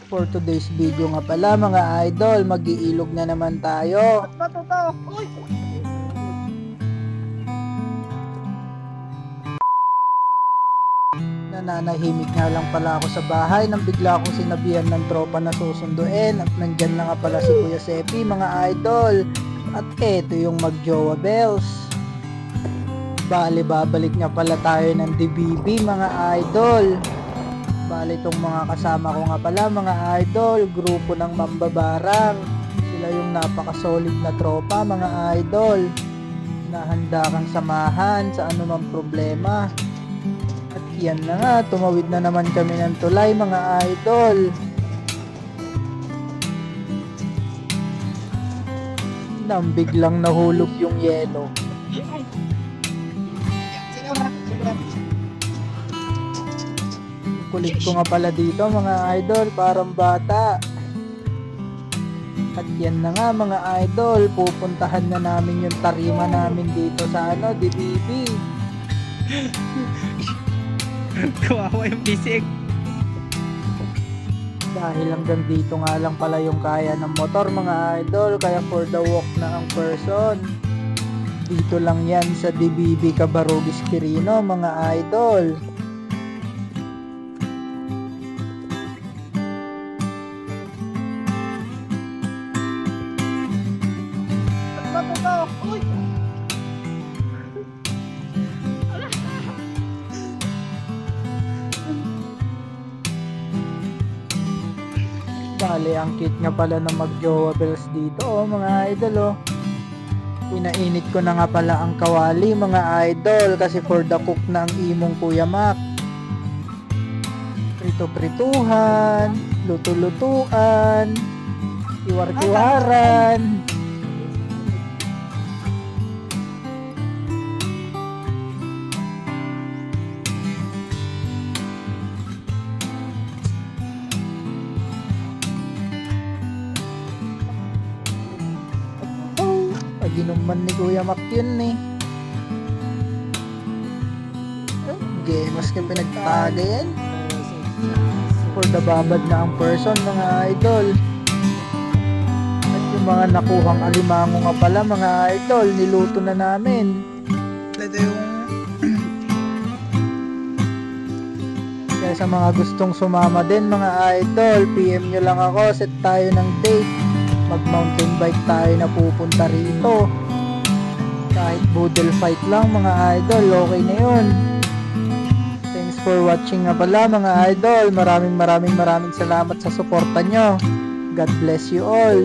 For today's video nga pala mga idol, mag-iilog na naman tayo. Nananahimik nga lang pala ako sa bahay nang bigla akong sinabihan ng tropa na susunduin at nandyan na nga pala si Kuya Sepi mga idol. At eto yung mag-jowa bells. Bale babalik nga pala tayo ng DBB mga idol. Bale itong mga kasama ko nga pala mga idol, grupo ng mambabarang. Sila yung napaka-solid na tropa mga idol, na handa kang samahan sa anumang problema. At yan na nga, tumawid na naman kami ng tulay mga idol. Nang biglang nahulog yung yelo. Kulit ko nga pala dito mga idol, parang bata. At yan na nga mga idol, pupuntahan na namin yung tarima namin dito sa DBB. Kawawa yung bisig. Dahil hanggang dito nga lang pala yung kaya ng motor mga idol, kaya for the walk na ang person. Dito lang yan sa DBB Cabarugis Quirino mga idol. Bale, ang cute nga pala ng mag-jowa bells dito mga idol Pinainit ko na nga pala ang kawali mga idol kasi for the cook na ang imong Kuya Mac. Prito-prituhan, luto-lutuan, iwar-iwaran. Ginuman ni Kuya Mac yun Gemas ka pinagtaga yan. For the babad na ang person mga idol. At yung mga nakuhang alimango nga pala mga idol, niluto na namin. Ito yung Kaya sa mga gustong sumama din mga idol, PM nyo lang ako, set tayo ng date. Mag mountain bike tayo na pupunta rito. Kahit boodle fight lang mga idol, okay na yun. Thanks for watching nga pala mga idol. Maraming salamat sa suporta nyo. God bless you all.